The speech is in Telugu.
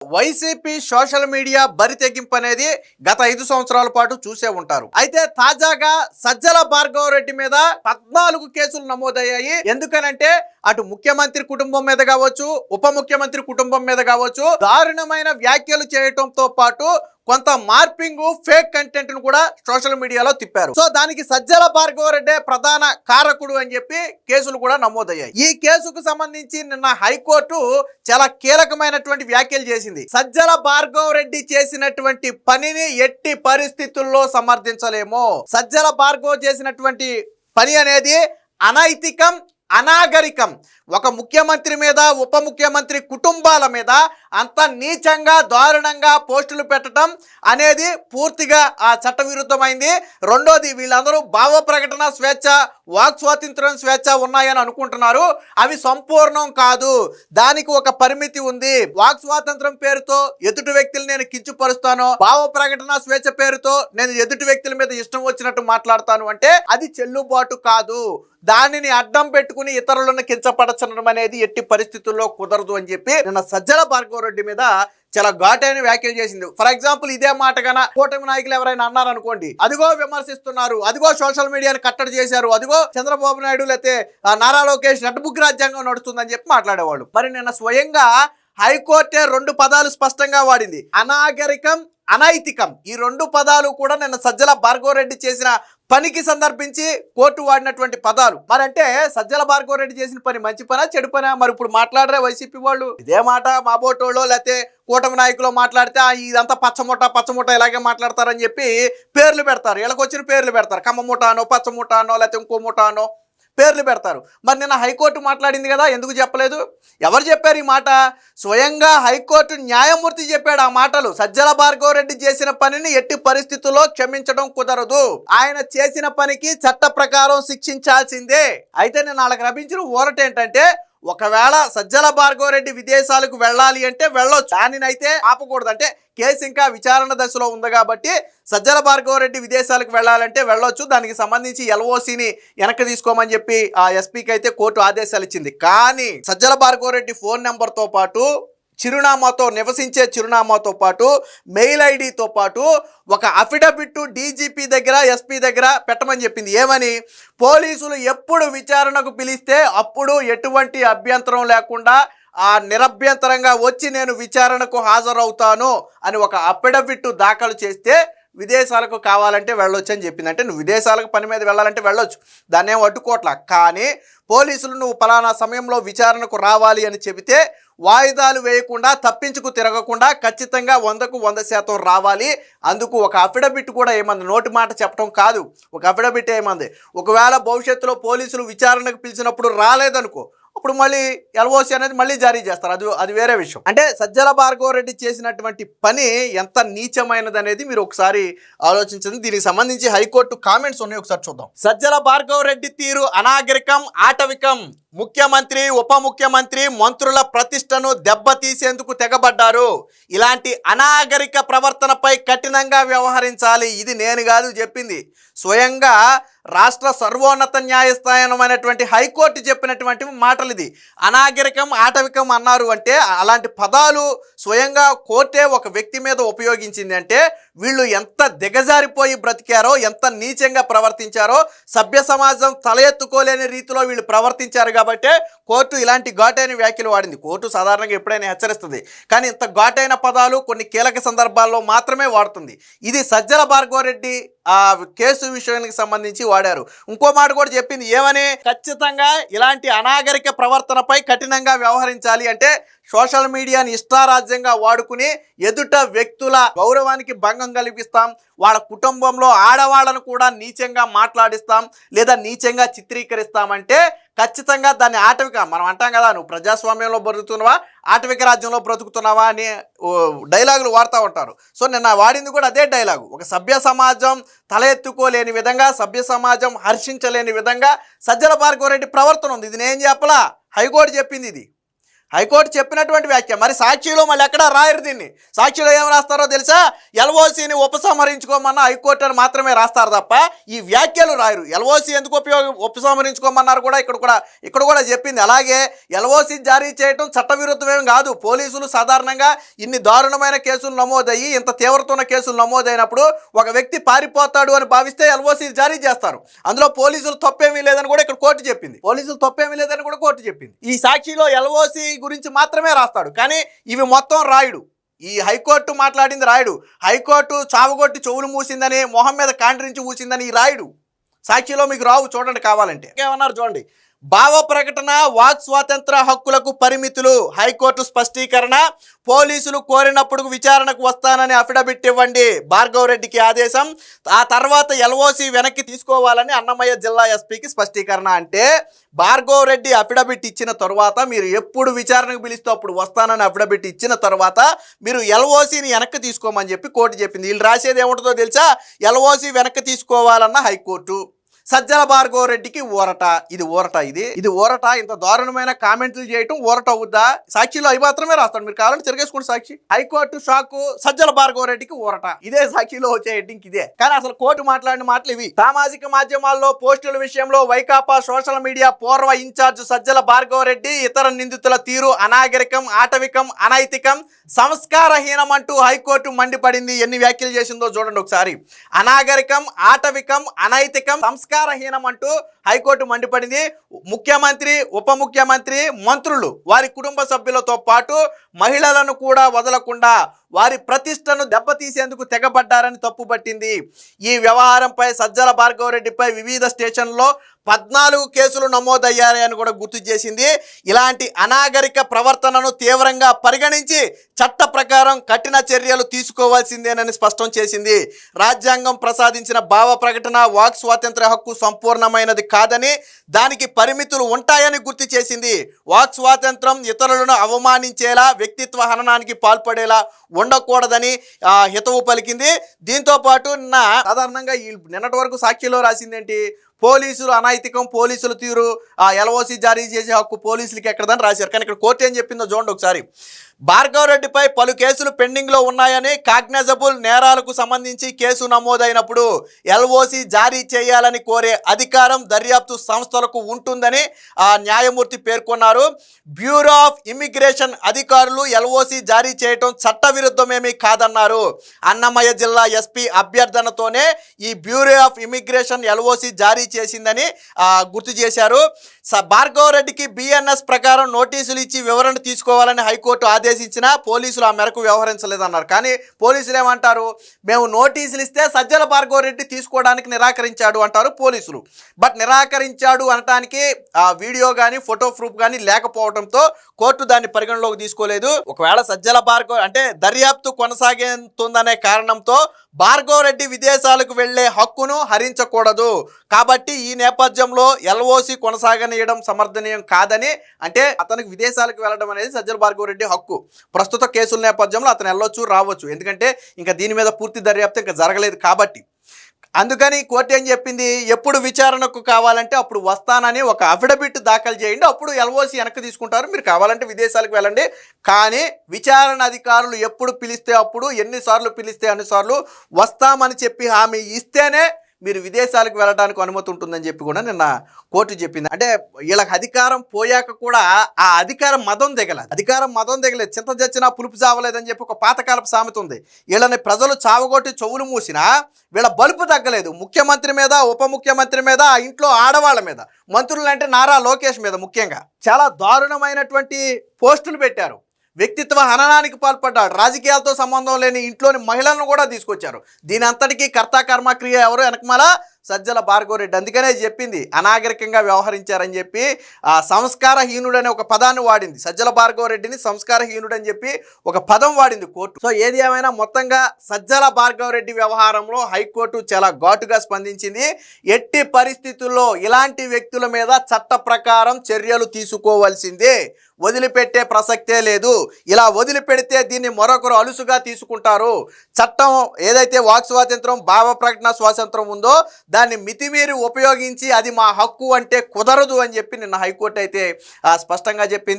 వైసీపీ సోషల్ మీడియా బరి తెగింపు అనేది గత 5 సంవత్సరాల పాటు చూసే ఉంటారు. అయితే తాజాగా సజ్జల భార్గవ రెడ్డి మీద 14 కేసులు నమోదయ్యాయి. ఎందుకనంటే అటు ముఖ్యమంత్రి కుటుంబం మీద కావచ్చు, ఉప ముఖ్యమంత్రి కుటుంబం మీద కావచ్చు దారుణమైన వ్యాఖ్యలు చేయడంతో పాటు కొంత మార్పింగ్ ఫేక్ కంటెంట్ ను కూడా సోషల్ మీడియాలో తిప్పారు. సో దానికి సజ్జల భార్గవ రెడ్డి ప్రధాన కారకుడు అని చెప్పి కేసులు కూడా నమోదయ్యాయి. ఈ కేసుకు సంబంధించి నిన్న హైకోర్టు చాలా కీలకమైనటువంటి వ్యాఖ్యలు చేసింది. సజ్జల భార్గవ రెడ్డి చేసినటువంటి పనిని ఎట్టి పరిస్థితుల్లో సమర్థించలేము. సజ్జల భార్గవ చేసినటువంటి పని అనేది అనైతికం, అనాగరికం. ఒక ముఖ్యమంత్రి మీద, ఉప ముఖ్యమంత్రి కుటుంబాల మీద అంత నీచంగా దారుణంగా పోస్టులు పెట్టడం అనేది పూర్తిగా చట్టవిరుద్ధమైంది. రెండోది, వీళ్ళందరూ భావ ప్రకటన స్వేచ్ఛ, వాక్ స్వాతంత్రం స్వేచ్ఛ ఉన్నాయని అనుకుంటున్నారు. అవి సంపూర్ణం కాదు. దానికి ఒక పరిమితి ఉంది. వాక్ స్వాతంత్రం పేరుతో ఎదుటి వ్యక్తులు నేను కించుపరుస్తాను, భావ ప్రకటన స్వేచ్ఛ పేరుతో నేను ఎదుటి వ్యక్తుల మీద ఇష్టం వచ్చినట్టు మాట్లాడతాను అంటే అది చెల్లుబాటు కాదు. దానిని అడ్డం పెట్టుకుని ఇతరులను కించపరచడం అనేది ఎట్టి పరిస్థితుల్లో కుదరదు అని చెప్పి నిన్న సజ్జల భార్గవ రెడ్డి మీద చాలా ఘాటైన వ్యాఖ్యలు చేసింది. ఫర్ ఎగ్జాంపుల్, ఇదే మాట గన కూటమి నాయకులు ఎవరైనా అన్నారనుకోండి, అదిగో విమర్శిస్తున్నారు, అదిగో సోషల్ మీడియాని కట్టడి చేశారు, అదిగో చంద్రబాబు నాయుడు లేకపోతే నారా లోకేష్ నటుబుక్ రాజ్యాంగం నడుస్తుందని చెప్పి మాట్లాడేవాళ్ళు. మరి నిన్న స్వయంగా హైకోర్టే 2 పదాలు స్పష్టంగా వాడింది: అనాగరికం, అనైతికం. ఈ 2 పదాలు కూడా నిన్న సజ్జల భార్గవ రెడ్డి చేసిన పనికి సందర్భించి కోర్టు వాడినటువంటి పదాలు. మరి అంటే సజ్జల భార్గవ రెడ్డి చేసిన పని మంచి పనా, చెడు పనా? మరి ఇప్పుడు మాట్లాడరే వైసీపీ వాళ్ళు ఇదే మాట మా బోటోళ్ళు లేకపోతే కూటమి నాయకులు మాట్లాడితే ఇదంతా పచ్చమూట ఇలాగే మాట్లాడతారని చెప్పి పేర్లు పెడతారు. వీళ్ళకి వచ్చిన పేర్లు పెడతారు. కమ్మమూట అనో, పచ్చమూట అనో, లేకపోతే ఇంకో మూట అనో పేర్లు పెడతారు. మరి నిన్న హైకోర్టు మాట్లాడింది కదా, ఎందుకు చెప్పలేదు? ఎవరు చెప్పారు ఈ మాట? స్వయంగా హైకోర్టు న్యాయమూర్తి చెప్పాడు ఆ మాటలు. సజ్జల భార్గవ రెడ్డి చేసిన పనిని ఎట్టి పరిస్థితుల్లో క్షమించడం కుదరదు. ఆయన చేసిన పనికి చట్ట ప్రకారం శిక్షించాల్సిందే. అయితే నేను వాళ్ళకి లభించిన ఊరట ఏంటంటే, ఒకవేళ సజ్జల భార్గవ రెడ్డి విదేశాలకు వెళ్ళాలి అంటే వెళ్ళొచ్చు, దానినైతే ఆపకూడదు. అంటే కేసు ఇంకా విచారణ దశలో ఉంది కాబట్టి సజ్జల భార్గవ రెడ్డి విదేశాలకు వెళ్ళాలంటే వెళ్ళొచ్చు. దానికి సంబంధించి ఎల్ఓసిని వెనక్కి తీసుకోమని చెప్పి ఆ ఎస్పీకి అయితే కోర్టు ఆదేశాలు ఇచ్చింది. కానీ సజ్జల భార్గవ రెడ్డి ఫోన్ నెంబర్తో పాటు నివసించే చిరునామాతో పాటు మెయిల్ ఐడితో పాటు ఒక అఫిడవిట్ డీజీపీ దగ్గర, ఎస్పీ దగ్గర పెట్టమని చెప్పింది. ఏమని? పోలీసులు ఎప్పుడు విచారణకు పిలిస్తే అప్పుడు ఎటువంటి అభ్యంతరం లేకుండా నిరభ్యంతరంగా వచ్చి నేను విచారణకు హాజరవుతాను అని ఒక అఫిడవిట్ దాఖలు చేస్తే విదేశాలకు కావాలంటే వెళ్ళొచ్చు అని చెప్పింది. అంటే నువ్వు విదేశాలకు పని మీద వెళ్ళాలంటే వెళ్ళొచ్చు, దాన్ని ఏం అడ్డుకోవట్లా. కానీ పోలీసులు నువ్వు పలానా సమయంలో విచారణకు రావాలి అని చెబితే వాయిదాలు వేయకుండా, తప్పించుకు తిరగకుండా ఖచ్చితంగా 100కు 100% రావాలి. అందుకు ఒక అఫిడవిట్ కూడా ఏమంది, నోటి మాట చెప్పడం కాదు, ఒక అఫిడవిట్ ఏమంది, ఒకవేళ భవిష్యత్తులో పోలీసులు విచారణకు పిలిచినప్పుడు రాలేదనుకో, అప్పుడు మళ్ళీ ఎల్ఓసి అనేది మళ్ళీ జారీ చేస్తారు. అది వేరే విషయం. అంటే సజ్జల భార్గవ రెడ్డి చేసినటువంటి పని ఎంత నీచమైనది అనేది మీరు ఒకసారి ఆలోచించండి. దీనికి సంబంధించి హైకోర్టు కామెంట్స్ ఉన్నాయి, ఒకసారి చూద్దాం. సజ్జల భార్గవ రెడ్డి తీరు అనాగరికం, ఆటవికం. ముఖ్యమంత్రి, ఉప ముఖ్యమంత్రి, మంత్రుల ప్రతిష్టను దెబ్బతీసేందుకు తెగబడ్డారు. ఇలాంటి అనాగరిక ప్రవర్తనపై కఠినంగా వ్యవహరించాలి. ఇది నేను కాదు చెప్పింది, స్వయంగా రాష్ట్ర సర్వోన్నత న్యాయస్థానమైనటువంటి హైకోర్టు చెప్పినటువంటి మాటలు. ఇది అనాగరికం, ఆటవికం అన్నారు అంటే అలాంటి పదాలు స్వయంగా కోర్టే ఒక వ్యక్తి మీద ఉపయోగించింది అంటే వీళ్ళు ఎంత దిగజారిపోయి బ్రతికారో, ఎంత నీచంగా ప్రవర్తించారో, సభ్య సమాజం తల ఎత్తుకోలేని రీతిలో వీళ్ళు ప్రవర్తించారు. కాబట్టి కోర్టు ఇలాంటి ఘాటైన వ్యాఖ్యలు వాడింది. కోర్టు సాధారణంగా ఎప్పుడైనా హెచ్చరిస్తుంది, కానీ ఇంత ఘాటైన పదాలు కొన్ని కీలక సందర్భాల్లో మాత్రమే వాడుతుంది. ఇది సజ్జల భార్గవ రెడ్డి కేసు విషయానికి సంబంధించి వాడారు. ఇంకో మాట కూడా చెప్పింది. ఏమని? ఖచ్చితంగా ఇలాంటి అనాగరిక ప్రవర్తనపై కఠినంగా వ్యవహరించాలి. అంటే సోషల్ మీడియాని ఇష్టారాజ్యంగా వాడుకుని ఎదుట వ్యక్తుల గౌరవానికి భంగం కల్పిస్తాం, వాళ్ళ కుటుంబంలో ఆడవాళ్ళను కూడా నీచంగా మాట్లాడిస్తాం లేదా నీచంగా చిత్రీకరిస్తామంటే ఖచ్చితంగా దాన్ని ఆటవిక, మనం అంటాం కదా, నువ్వు ప్రజాస్వామ్యంలో బ్రతుకుతున్నావా, ఆటవిక రాజ్యంలో బ్రతుకుతున్నావా అని డైలాగులు వాడుతూ ఉంటారు. సో నిన్న వాడింది కూడా అదే డైలాగు. ఒక సభ్య సమాజం తల ఎత్తుకోలేని విధంగా, సభ్య సమాజం హర్షించలేని విధంగా సజ్జల భార్గవ రెడ్డి ప్రవర్తన ఉంది. ఇది నేను చెప్పలా, హైకోర్టు చెప్పింది. ఇది హైకోర్టు చెప్పినటువంటి వ్యాఖ్య. మరి సాక్షిలో మళ్ళీ ఎక్కడా రాయరు దీన్ని. సాక్షిలో ఏం రాస్తారో తెలుసా? ఎల్ఓసిని ఉపసంహరించుకోమన్నా హైకోర్టు అని మాత్రమే రాస్తారు తప్ప ఈ వ్యాఖ్యలు రాయరు. ఎల్ఓసి ఎందుకు ఉపసంహరించుకోమన్నారు కూడా ఇక్కడ కూడా చెప్పింది. అలాగే ఎల్ఓసి జారీ చేయడం చట్టవిరుద్ధమేం కాదు. పోలీసులు సాధారణంగా ఇన్ని దారుణమైన కేసులు నమోదయ్యి ఇంత తీవ్రత కేసులు నమోదైనప్పుడు ఒక వ్యక్తి పారిపోతాడు అని భావిస్తే ఎల్ఓసి జారీ చేస్తారు. అందులో పోలీసులు తప్పేమీ లేదని కూడా ఇక్కడ కోర్టు చెప్పింది. కోర్టు చెప్పింది. ఈ సాక్షిలో ఎల్ఓసి గురించి మాత్రమే రాస్తాడు, కానీ ఇవి మొత్తం రాయుడు. ఈ హైకోర్టు మాట్లాడింది రాయుడు. హైకోర్టు చావుగొట్టి చెవులు మూసిందని, మొహం మీద కాండ్రించి మూసిందని ఈ రాయుడు. సాక్షిలో మీకు రావు, చూడండి కావాలంటే. ఏమన్నారు చూడండి. భావ ప్రకటన, వాక్ స్వాతంత్ర హక్కులకు పరిమితులు. హైకోర్టు స్పష్టీకరణ. పోలీసులు కోరినప్పుడు విచారణకు వస్తానని అఫిడవిట్ ఇవ్వండి. భార్గవ్ రెడ్డికి ఆదేశం. ఆ తర్వాత ఎల్ఓసి వెనక్కి తీసుకోవాలని అన్నమయ్య జిల్లా ఎస్పీకి స్పష్టీకరణ. అంటే భార్గవ్ రెడ్డి అఫిడవిట్ ఇచ్చిన తర్వాత మీరు ఎప్పుడు విచారణకు పిలిస్తే అప్పుడు వస్తానని అఫిడవిట్ ఇచ్చిన తర్వాత మీరు ఎల్ఓసిని వెనక్కి తీసుకోమని చెప్పి కోర్టు చెప్పింది. వీళ్ళు రాసేది ఏముంటుందో తెలుసా? ఎల్ఓసి వెనక్కి తీసుకోవాలన్న హైకోర్టు. సజ్జల భార్గవ్ రెడ్డికి ఊరట. ఇది ఊరట. ఇంత దారుణమైన కామెంట్లు చేయటం ఊరట అవుద్దా? సాక్షిలో అవి మాత్రమే రాస్తాడు. మీరు కావాలంటే తిరిగేసుకోండి సాక్షి. హైకోర్టు షాకు, సజ్జల భార్గవ్ రెడ్డికి ఊరట. ఇదే సాక్షిలో వచ్చే హెడ్డింగ్ ఇదే. కానీ అసలు కోర్టు మాట్లాడిన మాటలు ఇవి. సామాజిక మాధ్యమాల్లో పోస్టుల విషయంలో వైకాపా సోషల్ మీడియా పూర్వ ఇన్ఛార్జ్ సజ్జల భార్గవ్ రెడ్డి ఇతర నిందితుల తీరు అనాగరికం, ఆటవికం, అనైతికం, సంస్కారహీనం అంటూ హైకోర్టు మండిపడింది. ఎన్ని వ్యాఖ్యలు చేసిందో చూడండి ఒకసారి. అనాగరికం, ఆటవికం, అనైతికం, సంస్కారహీనం అంటూ హైకోర్టు మండిపడింది. ముఖ్యమంత్రి, ఉప ముఖ్యమంత్రి, మంత్రులు, వారి కుటుంబ సభ్యులతో పాటు మహిళలను కూడా వదలకుండా వారి ప్రతిష్టను దెబ్బతీసేందుకు తెగబడ్డారని తప్పుపట్టింది. ఈ వ్యవహారంపై సజ్జల భార్గవ్ రెడ్డిపై వివిధ స్టేషన్లో 14 కేసులు నమోదయ్యాయని కూడా గుర్తు చేసింది. ఇలాంటి అనాగరిక ప్రవర్తనను తీవ్రంగా పరిగణించి చట్ట ప్రకారం కఠిన చర్యలు తీసుకోవాల్సిందేనని స్పష్టం చేసింది. రాజ్యాంగం ప్రసాదించిన భావ ప్రకటన, వాక్ స్వాతంత్ర్య హక్కు సంపూర్ణమైనది కాదని, దానికి పరిమితులు ఉంటాయని గుర్తు చేసింది. వాక్ స్వాతంత్రం ఇతరులను అవమానించేలా, వ్యక్తిత్వ హననానికి పాల్పడేలా ఉండకూడదని హితవు పలికింది. దీంతో పాటు సాధారణంగా నిన్నటి వరకు సాక్షిలో రాసిందేంటి? పోలీసులు అనైతికం, పోలీసుల తీరు, ఎల్ఓసి జారీ చేసే హక్కు పోలీసులకి ఎక్కడదని రాశారు. కానీ ఇక్కడ కోర్టు ఏం చెప్పిందో చూడండి ఒకసారి. భార్గవ్ రెడ్డిపై పలు కేసులు పెండింగ్లో ఉన్నాయని, కాగ్నైజబుల్ నేరాలకు సంబంధించి కేసు నమోదైనప్పుడు ఎల్ఓసి జారీ చేయాలని కోరే అధికారం దర్యాప్తు సంస్థలకు ఉంటుందని న్యాయమూర్తి పేర్కొన్నారు. బ్యూరో ఆఫ్ ఇమిగ్రేషన్ అధికారులు ఎల్ఓసి జారీ చేయటం చట్టవిరుద్ధమేమీ కాదన్నారు. అన్నమయ్య జిల్లా ఎస్పీ అభ్యర్థనతోనే ఈ బ్యూరో ఆఫ్ ఇమిగ్రేషన్ ఎల్ఓసి జారీ చేసిందని గుర్తు చేశారు. భార్గవ్ రెడ్డికి బిఎన్ఎస్ ప్రకారం నోటీసులు ఇచ్చి వివరణ తీసుకోవాలని హైకోర్టు ఆదేశించినా పోలీసులు ఆ మేరకు వ్యవహరించలేదన్నారు. కానీ పోలీసులు ఏమంటారు? మేము నోటీసులు ఇస్తే సజ్జల భార్గవ్ రెడ్డి తీసుకోవడానికి నిరాకరించాడు అంటారు పోలీసులు. బట్ నిరాకరించాడు అనటానికి వీడియో కానీ ఫోటో ప్రూఫ్ కానీ లేకపోవడంతో కోర్టు దాన్ని పరిగణలోకి తీసుకోలేదు. ఒకవేళ సజ్జల భార్గవ్ అంటే దర్యాప్తు కొనసాగుతుందనే కారణంతో భార్గవ్ రెడ్డి విదేశాలకు వెళ్లే హక్కును హరించకూడదు. కాబట్టి ఈ నేపథ్యంలో ఎల్ఓసి కొనసాగనీయడం సమర్థనీయం కాదని, అంటే అతనికి విదేశాలకు వెళ్ళడం అనేది సజ్జల భార్గవ్ రెడ్డి హక్కు. ప్రస్తుత కేసుల నేపథ్యంలో అతను వెళ్ళొచ్చు, రావచ్చు. ఎందుకంటే ఇంకా దీని మీద పూర్తి దర్యాప్తు ఇంకా జరగలేదు కాబట్టి. అందుకని కోర్టు ఏం చెప్పింది? ఎప్పుడు విచారణకు కావాలంటే అప్పుడు వస్తానని ఒక అఫిడవిట్ దాఖలు చేయండి, అప్పుడు ఎల్ఓసి వెనక్కి తీసుకుంటారు. మీరు కావాలంటే విదేశాలకు వెళ్ళండి, కానీ విచారణ అధికారులు ఎప్పుడు పిలిస్తే అప్పుడు, ఎన్నిసార్లు పిలిస్తే అన్నిసార్లు వస్తామని చెప్పి హామీ ఇస్తేనే మీరు విదేశాలకు వెళ్ళడానికి అనుమతి ఉంటుందని చెప్పి కూడా నిన్న కోర్టు చెప్పింది. అంటే వీళ్ళకి అధికారం పోయాక కూడా ఆ అధికారం మదం దిగలేదు. చింత చచ్చినా పులుపు చావలేదని చెప్పి ఒక పాతకాలపు సామెత ఉంది. వీళ్ళని ప్రజలు చావగొట్టి చెవులు మూసినా వీళ్ళ బలుపు తగ్గలేదు. ముఖ్యమంత్రి మీద, ఉప ముఖ్యమంత్రి మీద, ఆ ఇంట్లో ఆడవాళ్ళ మీద, మంత్రులు అంటే నారా లోకేష్ మీద ముఖ్యంగా చాలా దారుణమైనటువంటి పోస్టులు పెట్టారు. వ్యక్తిత్వ హననానికి పాల్పడ్డాడు. రాజకీయాలతో సంబంధం లేని ఇంట్లోని మహిళలను కూడా తీసుకొచ్చారు. దీని అంతటికీ కర్త కర్మక్రియ ఎవరు? వెనకమాల సజ్జల భార్గవ్ రెడ్డి. అందుకనే చెప్పింది అనాగరికంగా వ్యవహరించారని చెప్పి సంస్కారహీనుడనే ఒక పదాన్ని వాడింది. సజ్జల భార్గవ్ రెడ్డిని సంస్కారహీనుడని చెప్పి ఒక పదం వాడింది కోర్టు. సో ఏది ఏమైనా మొత్తంగా సజ్జల భార్గవ్ రెడ్డి వ్యవహారంలో హైకోర్టు చాలా ఘాటుగా స్పందించింది. ఎట్టి పరిస్థితుల్లో ఇలాంటి వ్యక్తుల మీద చట్ట ప్రకారం చర్యలు తీసుకోవాల్సిందే, వదిలిపెట్టే ప్రసక్తే లేదు. ఇలా వదిలిపెడితే దీన్ని మరొకరు అలుసుగా తీసుకుంటారు. చట్టం ఏదైతే వాక్ స్వాతంత్రం, భావ ప్రకటన స్వాతంత్రం ఉందో దాన్ని మితిమీరి ఉపయోగించి అది మా హక్కు అంటే కుదరదు అని చెప్పి నిన్న హైకోర్టు అయితే స్పష్టంగా చెప్పింది.